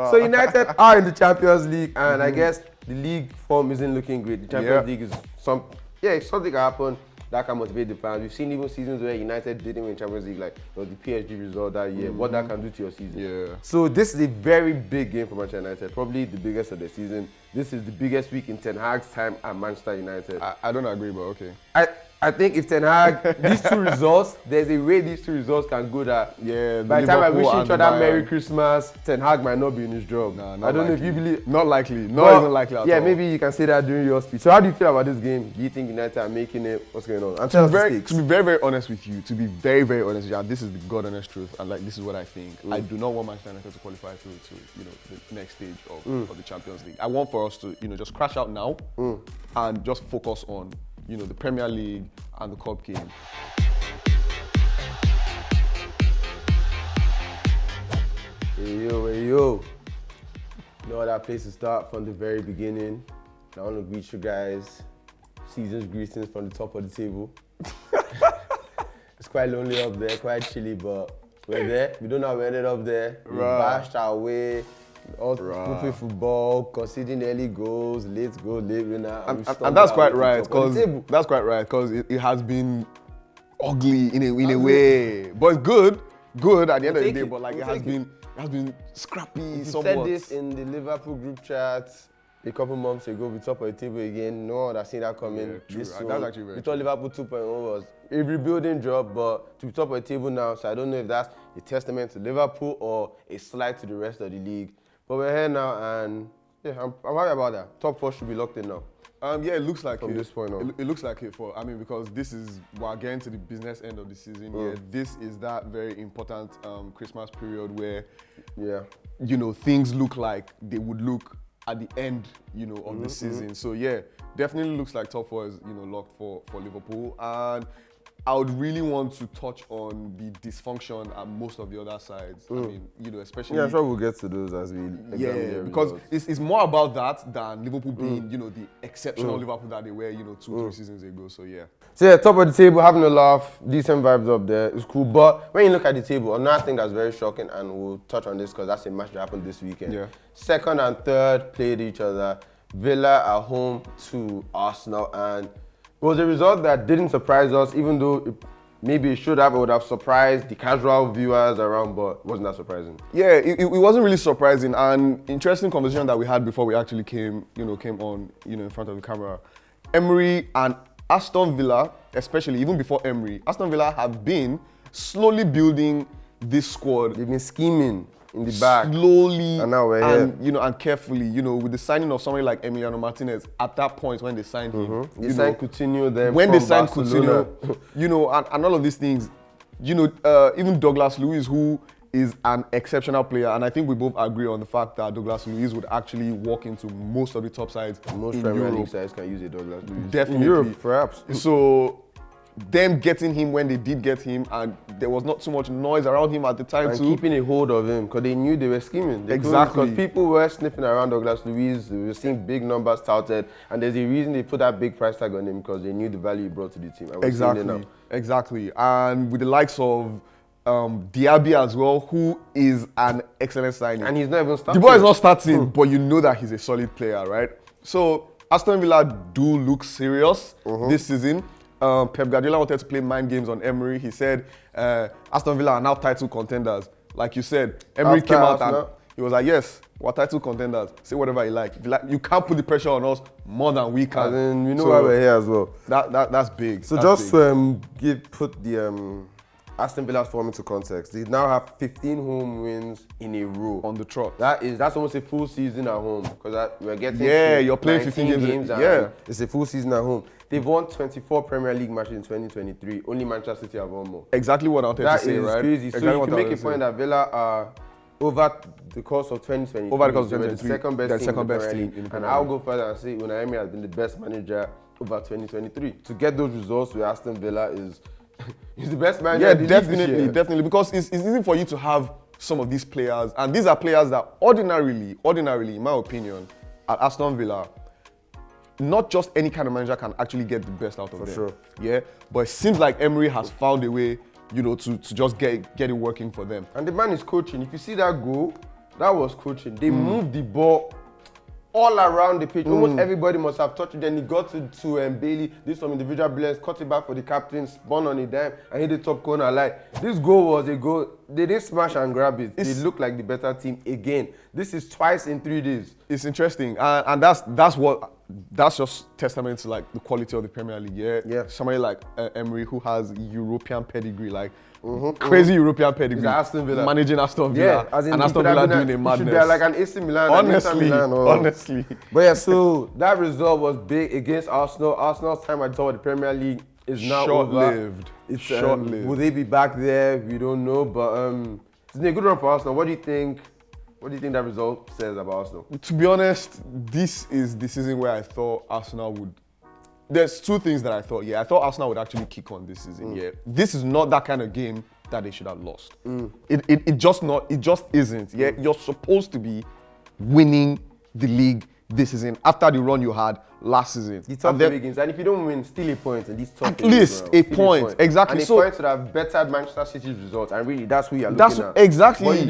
So United are in the Champions League, and I guess the league form isn't looking great. The Champions League is something can happen that can motivate the fans. We've seen even seasons where United didn't win Champions League, like the PSG result that year. What that can do to your season. Yeah. So this is a very big game for Manchester United, probably the biggest of the season. This is the biggest week in Ten Hag's time at Manchester United. I don't agree, but okay. I think if Ten Hag, these two results, there's a way these two results can go that. Yeah. By the time I wish each other Bayern. Merry Christmas, Ten Hag might not be in his job. Nah, I don't know if you believe. Not likely. Not even likely at all. Yeah, maybe you can say that during your speech. So how do you feel about this game? Do you think United are making it? What's going on? And tell us the stakes. To be very, very honest with you, and this is the God honest truth, and like this is what I think. I do not want Manchester United to qualify through to the next stage of the Champions League. I want for us to just crash out now and just focus on the Premier League and the Cup game. Hey yo. No other place to start from the very beginning. I want to greet you guys. Season's greetings from the top of the table. It's quite lonely up there, quite chilly, but we're there. We don't know how we ended up there. We bashed our way. All stupid football, conceding early goals, late goal, late winner. And that's quite right, because it has been ugly in a way, but it's good at the end of the day. But like it has been scrappy. You somewhat. said this in the Liverpool group chat a couple months ago. We top of the table again. No one has seen that coming. Yeah, true. This That's actually very we thought Liverpool 2.0 was a rebuilding job, but to be top of the table now. So I don't know if that's a testament to Liverpool or a slight to the rest of the league. But we're here now, and yeah, I'm happy about that. Top 4 should be locked in now. Yeah, it looks like from this point on. It looks like it because we're getting to the business end of the season. Yeah, this is that very important Christmas period where things look like they would look at the end of the season. So yeah, definitely looks like top 4 is locked for Liverpool, and I would really want to touch on the dysfunction at most of the other sides. I mean, especially. Yeah, I'm sure we'll get to those as we examine their because results. it's more about that than Liverpool being, the exceptional Liverpool that they were, 2-3 seasons ago. So yeah. So yeah, top of the table, having a laugh, decent vibes up there. It's cool. But when you look at the table, another thing that's very shocking, and we'll touch on this because that's a match that happened this weekend. Yeah. Second and third played each other. Villa at home to Arsenal, and it was a result that didn't surprise us, even though maybe it should have. It would have surprised the casual viewers around, but it wasn't that surprising. Yeah, it wasn't really surprising. And interesting conversation that we had before we actually came on, in front of the camera. Emery and Aston Villa, especially even before Emery, Aston Villa have been slowly building this squad. They've been scheming in the back. Slowly and now we're here. And carefully, with the signing of somebody like Emiliano Martinez at that point when they signed him. They signed Coutinho then when from they signed Barcelona. Coutinho, and all of these things, even Douglas Luiz, who is an exceptional player, and I think we both agree on the fact that Douglas Luiz would actually walk into most of the top sides Most in Premier Europe. League sides can use a Douglas Luiz. Definitely. In Europe, perhaps. So them getting him when they did get him, and there was not too much noise around him at the time And too. keeping a hold of him because they knew they were scheming. Exactly. Because people were sniffing around Douglas Luiz. We were seeing big numbers touted, and there's a reason they put that big price tag on him because they knew the value he brought to the team. And we're seeing it now. Exactly. And with the likes of Diaby as well, who is an excellent signing. And he's not even starting. The boy is not starting, but you know that he's a solid player, right? So Aston Villa do look serious this season. Pep Guardiola wanted to play mind games on Emery. He said Aston Villa are now title contenders. Like you said, Emery came out and he was like, yes, we're title contenders. Say whatever you like. If you like, you can't put the pressure on us more than we can. And we know why we're here as well. That's big. So that's just big. to put the Aston Villa's form into context, they now have 15 home wins in a row. On the trot. That's almost a full season at home because we're getting you're playing 15 games. And it's a full season at home. They've won 24 Premier League matches in 2023. Only Manchester City have won more. Exactly what I wanted to say, right? That is crazy. Exactly so you can make a point that Villa are over the course of 2023. Over the course of 2023, the second best team in the Premier League. And I'll go further and say Unai Emery has been the best manager over 2023. To get those results with Aston Villa is he's the best manager. Yeah, definitely, because it's easy for you to have some of these players, and these are players that ordinarily, in my opinion, at Aston Villa, not just any kind of manager can actually get the best out of them. For sure. Yeah, but it seems like Emery has found a way, to just get it working for them. And the man is coaching. If you see that goal, That was coaching. They moved the ball all around the pitch. Almost everybody must have touched it. Then he got to Bailey, did some individual brilliance, cut it back for the captain, spun on a dime, and hit the top corner. Like, this goal was a goal. They didn't smash and grab it. They looked like the better team again. This is twice in 3 days. It's interesting, and that's just testament to like the quality of the Premier League. Yeah. Somebody like Emery, who has European pedigree, like crazy European pedigree, Aston Villa. Managing Aston Villa, and Aston Villa doing a madness. Should be like an AC Milan. Honestly. But yeah, so that result was big against Arsenal. Arsenal's time at the top of the Premier League is now short-lived. It's short-lived. Will they be back there? We don't know, but it's been a good run for Arsenal. What do you think? What do you think that result says about Arsenal? To be honest, this is the season where I thought Arsenal would. There's 2 things that I thought. Yeah, I thought Arsenal would actually kick on this season. Yeah, this is not that kind of game that they should have lost. It just isn't. Yeah, you're supposed to be winning the league this season after the run you had last season. The top 3 games, and if you don't win, still a point in these top 3 games. At least a point, exactly. And a point would have bettered Manchester City's results, and really, that's who you're looking at. Exactly. But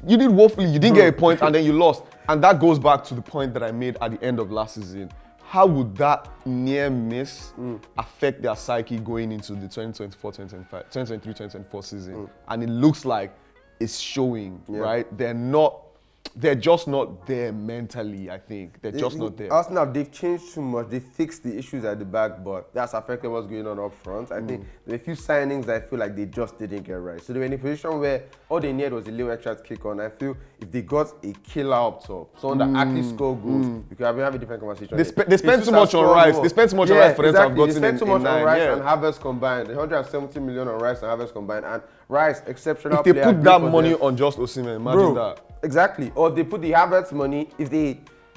you did woefully. You didn't get a point, and then you lost. And that goes back to the point that I made at the end of last season. How would that near miss affect their psyche going into the 2023-2024 season? And it looks like it's showing, right? They're just not there mentally, I think. They're just not there. Arsenal, they've changed too much. They fixed the issues at the back, but that's affected what's going on up front. I think there are a few signings that I feel like they just didn't get right. So they were in a position where all they needed was a little extra to kick on. I feel if they got a killer up top, someone that actually scored goals, we could have a different conversation. They spent too much on Rice. They spent too much on Rice for them to have gotten They spent too much on Rice and Havertz combined. 170 million on Rice and Havertz combined. And Rice, exceptional player. If they put that money on just Osimhen, imagine that. Exactly. Or they put the Havertz money.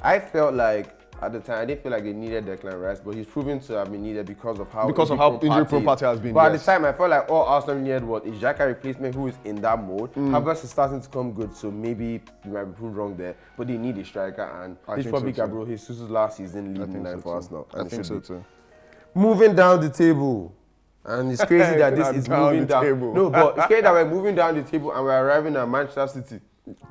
I felt like at the time I didn't feel like they needed Declan Rice, but he's proven to have been needed because of how injury-prone Partey has been. But at the time, I felt like all Arsenal needed was a Xhaka replacement who is in that mode. Havertz is starting to come good, so maybe you might be proved wrong there. But they need a striker, and this probably Gabriel Jesus' last season leading line for Arsenal. I think so too. Moving down the table. And it's crazy that this is moving down. No, but it's crazy that we're moving down the table and we're arriving at Manchester City.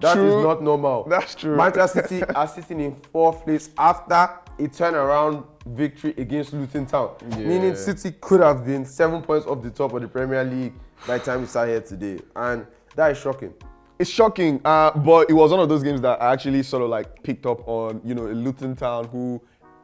That is not normal. That's true. Manchester City are sitting in 4th place after a turnaround victory against Luton Town. Meaning City could have been 7 points off the top of the Premier League by the time we sat here today. And that is shocking. It's shocking, but it was one of those games that I actually sort of like picked up on, a Luton Town who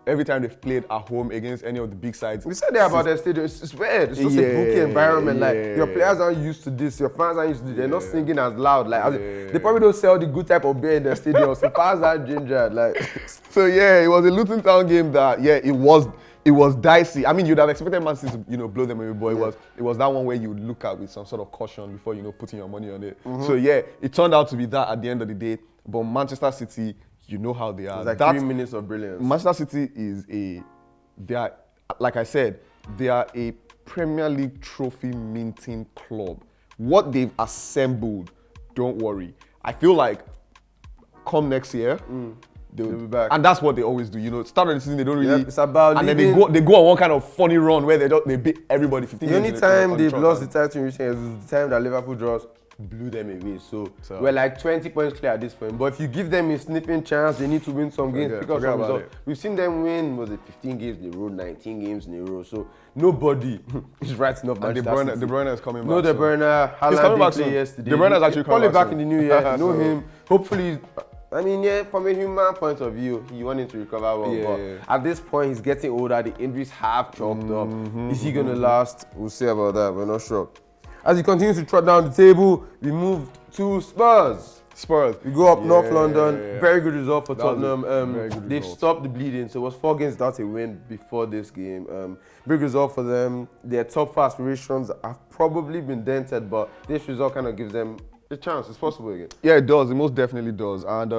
every time they've played at home against any of the big sides. We said that about their stadium. It's weird. It's just a bookie environment. Like, your players aren't used to this. Your fans aren't used to this. They're not singing as loud. Like, they probably don't sell the good type of beer in their stadium. So fans are gingered. Like, so it was a Luton Town game that it was dicey. I mean, you'd have expected Man City to blow them away, but it was that one where you would look at with some sort of caution before putting your money on it. So it turned out to be that at the end of the day. But Manchester City, you know how they are. It's like 3 minutes of brilliance. Manchester City like I said, they are a Premier League trophy minting club. What they've assembled, don't worry. I feel like come next year, they'll be back. And that's what they always do. Start of the season, they don't really. It's about and then they go on one kind of funny run where they beat everybody 15 games. The only time they've lost the title in recent years is the time that Liverpool draws blew them away. So we're like 20 points clear at this point. But if you give them a sniffing chance, they need to win some games because of results. We've seen them win, 15 games in a row, 19 games in a row. So nobody is writing up Manchester City. De Bruyne is coming back. No, De Bruyne. He's coming back soon. Yesterday. De Bruyne is actually coming back in the new year. I know him. Hopefully, from a human point of view, he wanted to recover well. But at this point, he's getting older. The injuries have chalked up. Is he going to last? We'll see about that. We're not sure. As he continues to trot down the table, we move to Spurs. We go up North London. Very good result for Tottenham. They've stopped the bleeding, so it was 4 games without a win before this game. Big result for them. Their top 4 aspirations have probably been dented, but this result kind of gives them a chance. It's possible again. Yeah, it does. It most definitely does. And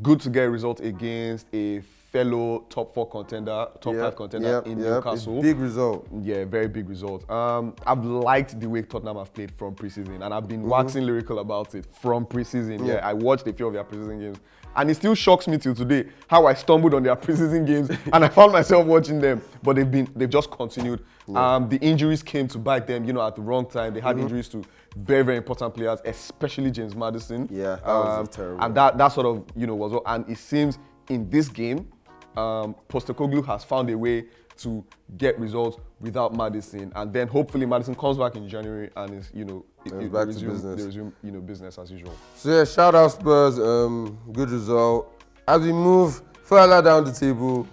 good to get a result against a fellow top 4 contender, top 5 contender in Newcastle. Big result. Yeah, very big result. I've liked the way Tottenham have played from preseason, and I've been waxing lyrical about it from preseason. Yeah, I watched a few of their preseason games, and it still shocks me till today how I stumbled on their preseason games and I found myself watching them. But they've just continued. The injuries came to bite them, at the wrong time. They had injuries to very, very important players, especially James Maddison. Yeah, that was terrible. And that sort of, was, and it seems in this game, Postecoglou has found a way to get results without Maddison, and then hopefully Maddison comes back in January and is, back to business. They resume, business as usual. So yeah, shout out Spurs. Good result. As we move further down the table,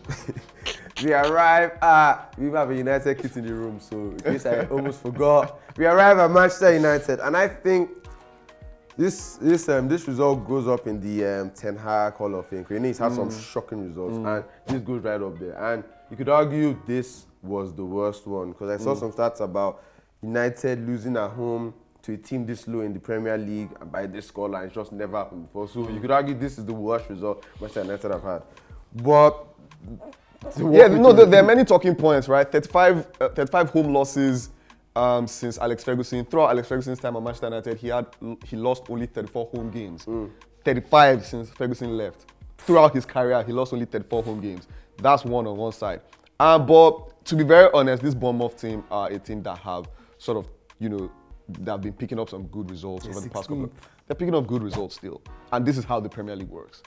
we arrive at, we have a United kit in the room, so in case I almost forgot, we arrive at Manchester United, and I think this result goes up in the Ten Hag Hall of Fame. He's had some shocking results, and this goes right up there. And you could argue this was the worst one, because I saw some stats about United losing at home to a team this low in the Premier League and by this scoreline. It's just never happened before. So you could argue this is the worst result Manchester United have had. But there are many talking points, right? 35 home losses since Alex Ferguson. Throughout Alex Ferguson's time at Manchester United, he lost only 34 home games. 35 since Ferguson left. Throughout his career, he lost only 34 home games. That's one on one side. But to be very honest, this Bournemouth team are a team that have sort of, they've been picking up some good results over the past couple of. They're picking up good results still. And this is how the Premier League works.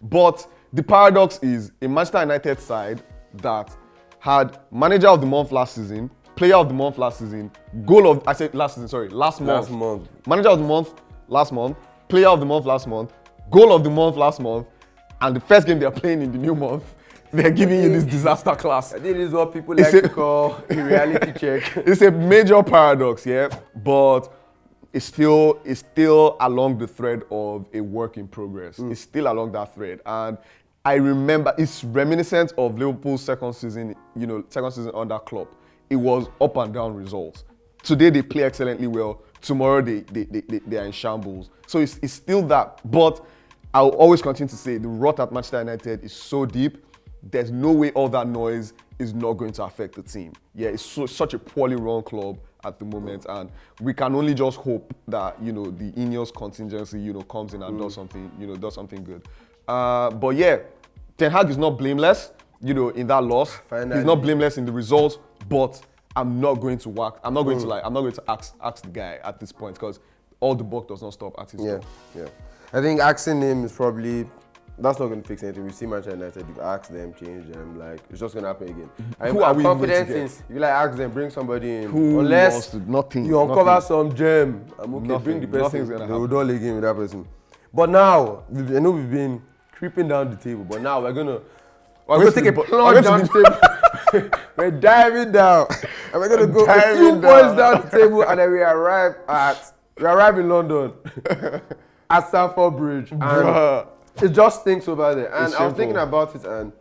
But the paradox is a Manchester United side that had manager of the month last season, player of the month last season, last month. Manager of the month last month, player of the month last month, goal of the month last month, and the first game they're playing in the new month, they're giving you this disaster class. I think this is what people like to call a reality check. It's a major paradox, but it's still along the thread of a work in progress. It's still along that thread. And I remember it's reminiscent of Liverpool's second season under Klopp. It was up and down results. Today they play excellently well. Tomorrow they are in shambles. So it's still that. But I'll always continue to say the rot at Manchester United is so deep. There's no way all that noise is not going to affect the team. Yeah, it's such a poorly run club at the moment, and we can only just hope that the Ineos contingency comes in and does something good. But yeah, Ten Hag is not blameless, in that loss. Finally. He's not blameless in the results, but I'm not going to lie. I'm not going to ask the guy at this point, because all the buck does not stop at his door. Yeah. I think asking him is probably. That's not going to fix anything. We've seen Manchester United, you've asked them, change them, it's just going to happen again. I'm confident in, if you ask them, bring somebody in. Unless you uncover some gem, I'm okay, bring the person. They will do again with that person. But now, I know we've been creeping down the table, but now we're going to take a plunge down the table. We're diving down. And we're going to go a few points down the table, and then we arrive in London at Stamford Bridge. And it just stinks over there. And I was thinking about it, and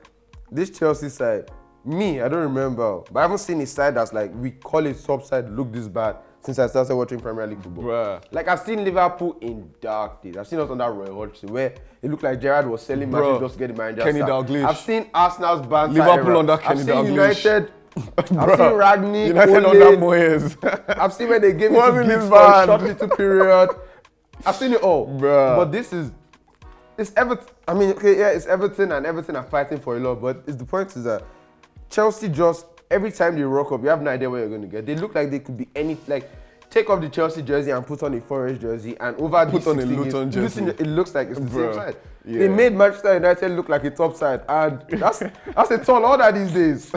this Chelsea side, I don't remember, but I haven't seen a side that's we call it top side look this bad since I started watching Premier League football. I've seen Liverpool in dark days. I've seen us under Roy Hodgson, where it looked like Gerrard was selling matches just to get the manager. Kenny Dalglish. I've seen Arsenal's banter. Liverpool under Kenny Dalglish. United. I've seen Ragnick. United under Moyes. I've seen when they gave it to Giggs for a short little period. I've seen it all. But this is. It's Everton. I mean, it's Everton, and Everton are fighting for a lot. But the point is that Chelsea just, every time they rock up, you have no idea where you're going to get. They look like they could be any, take off the Chelsea jersey and put on a Forest jersey, and over put on a Luton jersey. It looks like it's the same side. Yeah. They made Manchester United look like a top side, and that's a tall order these days.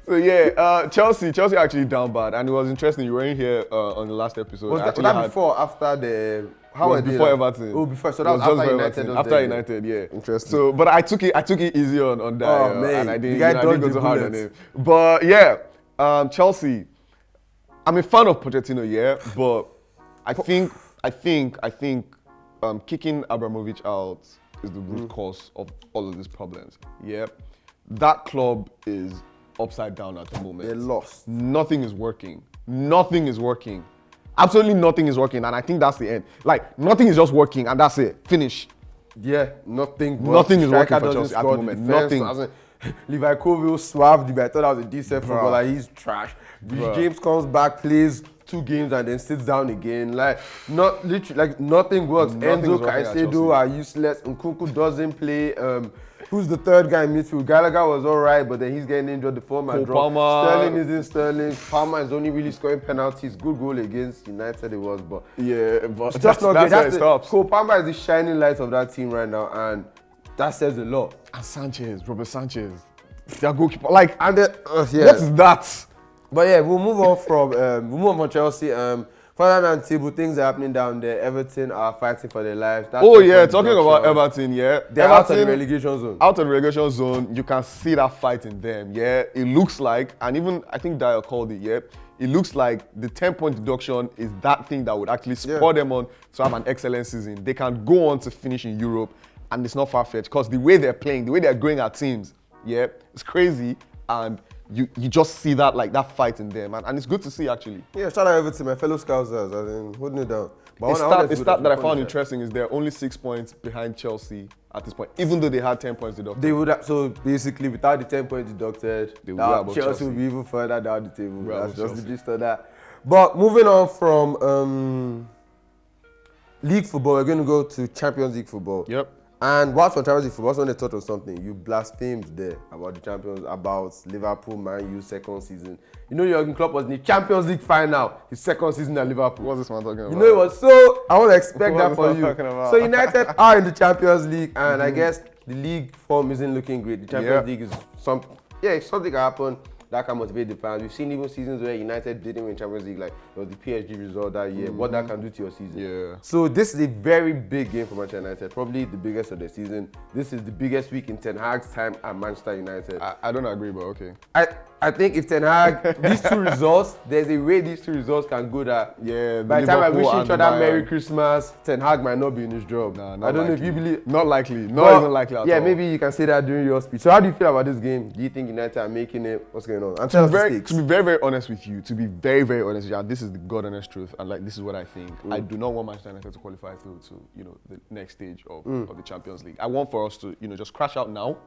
So yeah, Chelsea actually down bad, and it was interesting. You weren't here on the last episode. Was that before, after the? How was before Everton? Oh, before. So that was after United. After United, yeah. Interesting. So, but I took it easy on that. Oh man, and I didn't go too hard on it. But yeah, Chelsea. I'm a fan of Pochettino, yeah, but I think kicking Abramovich out is the root cause of all of these problems. Yeah, that club is upside down at the moment. They're lost. Nothing is working. Absolutely nothing is working, and I think that's the end. Nothing is just working, and that's it. Finish. Yeah, nothing works. Nothing is working Striker for doesn't Chelsea at score, the moment. defense Nothing. doesn't- Levi Colwill swabbed me. I thought that was a decent Bruh. footballer. He's trash. Bruh. James comes back, plays 2 games, and then sits down again. Like not literally, like nothing works. Nothing is Enzo, working at Caicedo Chelsea. are useless. Nkunku doesn't play. Who's the third guy in midfield? Gallagher was alright, but then he's getting injured. The form had dropped. Palmer. Sterling isn't Sterling. Palmer is only really scoring penalties. Good goal against United it was, but Yeah, but it's just not good. where it stops. Cole Palmer is the shining light of that team right now, and that says a lot. And Sanchez, Robert Sanchez, their goalkeeper. Like, And then, yeah. what is that? But yeah, we'll move on from Chelsea. Further down the table, things are happening down there. Everton are fighting for their lives. That's Oh the yeah, point talking deduction. about Everton, yeah. They're out of the relegation zone. Out of the relegation zone, you can see that fight in them, yeah. It looks like, and even I think Dyer called it, yeah. It looks like the 10-point deduction is that thing that would actually spur them on to have an excellent season. They can go on to finish in Europe, and it's not far-fetched because the way they're playing, the way they're going at teams, yeah, it's crazy, and you just see that like that fight in them, and it's good to see actually. Yeah, shout out Everton, my fellow Scousers, as in holding it down. But The stat that I found interesting is they're only 6 points behind Chelsea at this point, even though they had 10 points deducted. They would have, so basically without the 10 points deducted, They would have Chelsea would be even further down the table. Right, That's just the Chelsea. gist of that. But moving on from league football, we're going to go to Champions League football. Yep. And whilst on Champions League football, also when they thought of something, you blasphemed there about the Champions, about Liverpool, Man U, second season. You know Jurgen Klopp was in the Champions League final, his second season at Liverpool. What's this man talking about? You know it was so, I want to expect What that is from he you. talking about? So United are in the Champions League, and I guess the league form isn't looking great. The Champions League is something can happen that can motivate the fans. We've seen even seasons where United didn't win Champions League, like there was the PSG result that year, what that can do to your season. Yeah. So this is a very big game for Manchester United, probably the biggest of the season. This is the biggest week in Ten Hag's time at Manchester United. I don't agree, but okay. I think if Ten Hag, these 2 results, there's a way these 2 results can go that. Yeah. By the time I wish Liverpool each and other Bayern. Merry Christmas, Ten Hag might not be in his job. Nah, I don't know if you believe. Not likely. Not But, even likely at all. yeah, maybe you can say that during your speech. So how do you feel about this game? Do you think United are making it? What's going on? And tell us the stakes. To be very, very honest with you, very honest with you, and this is the God honest truth, and like this is what I think. I do not want Manchester United to qualify through to the next stage of the Champions League. I want for us to just crash out now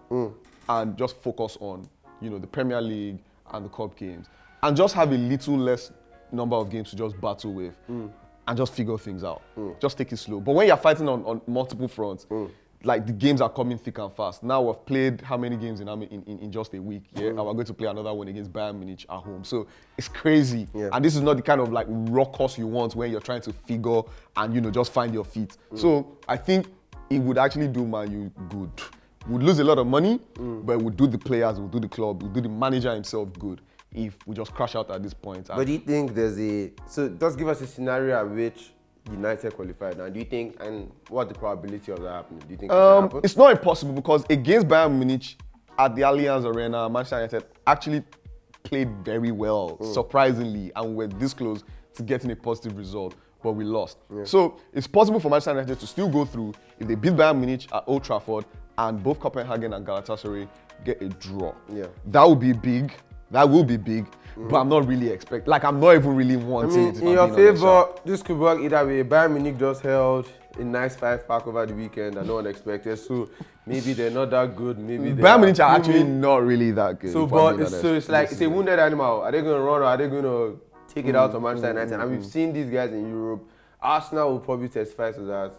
and just focus on the Premier League and the cup games, and just have a little less number of games to just battle with, and just figure things out. Just take it slow. But when you're fighting on multiple fronts, like the games are coming thick and fast. Now we've played how many games in just a week? Yeah, and we're going to play another one against Bayern Munich at home. So it's crazy. Yeah. And this is not the kind of like ruckus you want when you're trying to figure and just find your feet. So I think it would actually do Man U good. We'd lose a lot of money, but it would do the players, it would do the club, it would do the manager himself good if we just crash out at this point. But do you think so just give us a scenario at which United qualified now. Do you think, and what the probability of that happening? Do you think it can happen? It's not impossible because against Bayern Munich at the Allianz Arena, Manchester United actually played very well, surprisingly, and we're this close to getting a positive result, but we lost. Yeah. So it's possible for Manchester United to still go through if they beat Bayern Munich at Old Trafford and both Copenhagen and Galatasaray get a draw. Yeah. That would be big. That will be big, but I'm not really I'm not even really wanting it. In your favor, this could work either way. Bayern Munich just held a nice 5-pack over the weekend and no one expected. So maybe they're not that good. Maybe Bayern Munich are actually not really that good. So, but it's like it's a wounded animal. Are they going to run or are they going to take it out on Manchester United? And we've seen these guys in Europe. Arsenal will probably testify to that.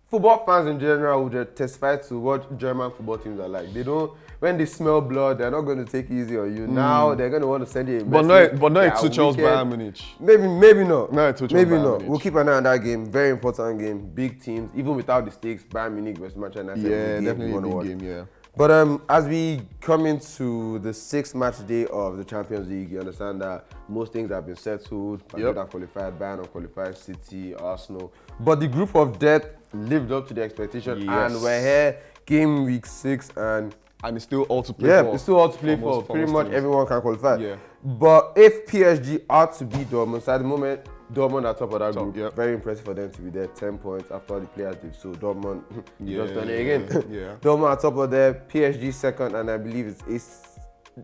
Football fans in general would testify to what German football teams are like. They don't, when they smell blood, they're not going to take it easy on you. Now they're going to want to send you a message. But not a Tuchel's Bayern Munich. Maybe not. No, Tuchel's maybe Bayern not. Munich. We'll keep an eye on that game. Very important game. Big teams, even without the stakes. Bayern Munich versus Manchester United. Yeah, definitely a big game. Yeah. But as we come into the 6th match day of the Champions League, you understand that most things have been settled. Madrid have qualified, Bayern have qualified, City, Arsenal. But the group of death lived up to the expectation, and we're here, game week 6, and it's still all to play for. Yeah, it's still all to play for. Pretty much everyone can qualify. Yeah. But if PSG are to beat Dortmund, so at the moment, Dortmund are top of that group. Yep. Very impressive for them to be there. 10 points after the players did. So Dortmund, just done it again. Yeah. Dortmund are top of there. PSG second, and I believe it's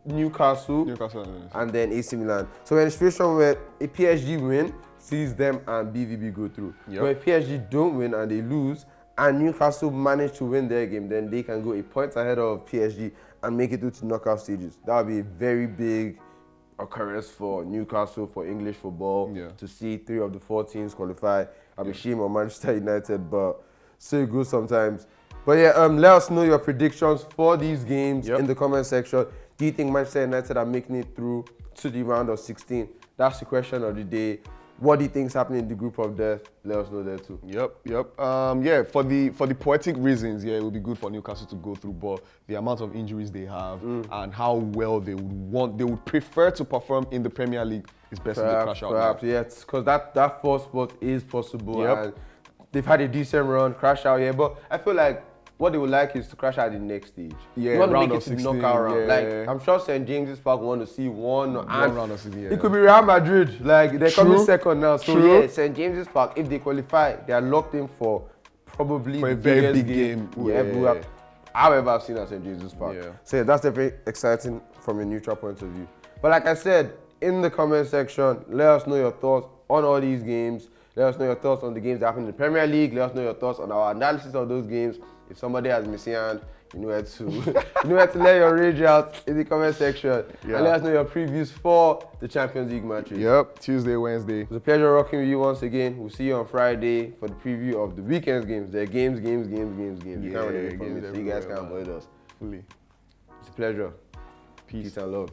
Newcastle, and then AC Milan. So we're in a situation where a PSG win sees them and BVB go through. Yep. But if PSG don't win and they lose, and Newcastle manage to win their game, then they can go a point ahead of PSG and make it through to knockout stages. That would be a very big occurrence for Newcastle, for English football, to see 3 of the 4 teams qualify. I'll be shame on Manchester United, but still good sometimes. But yeah, let us know your predictions for these games in the comment section. Do you think Manchester United are making it through to the round of 16? That's the question of the day. What do you think is happening in the group of death? Let us know there too. Yeah, for the poetic reasons, it would be good for Newcastle to go through, but the amount of injuries they have and how well they would prefer to perform in the Premier League is best in the crash out. Perhaps, yes, because that 4th spot is possible, and they've had a decent run, crash out here, but I feel like what they would like is to crash out the next stage. Yeah, you want to round make of it to the 16, knockout round. yeah. Like, I'm sure St. James's Park want to see one round of 16, It could be Real Madrid. Like, they're coming second now. So, True. St. James's Park, if they qualify, they are locked in for probably For a the very biggest big game. I've ever seen at St. James's Park. So, that's definitely exciting from a neutral point of view. But like I said, in the comment section, let us know your thoughts on all these games. Let us know your thoughts on the games that happen in the Premier League. Let us know your thoughts on our analysis of those games. If somebody has missing hand, you know where to let your rage out in the comment section. And let us know your previews for the Champions League matches. Tuesday, Wednesday. It was a pleasure rocking with you once again. We'll see you on Friday for the preview of the weekend's games. They're games. You can't run away from it, so you guys can't avoid us. Fully. It's a pleasure. Peace and love.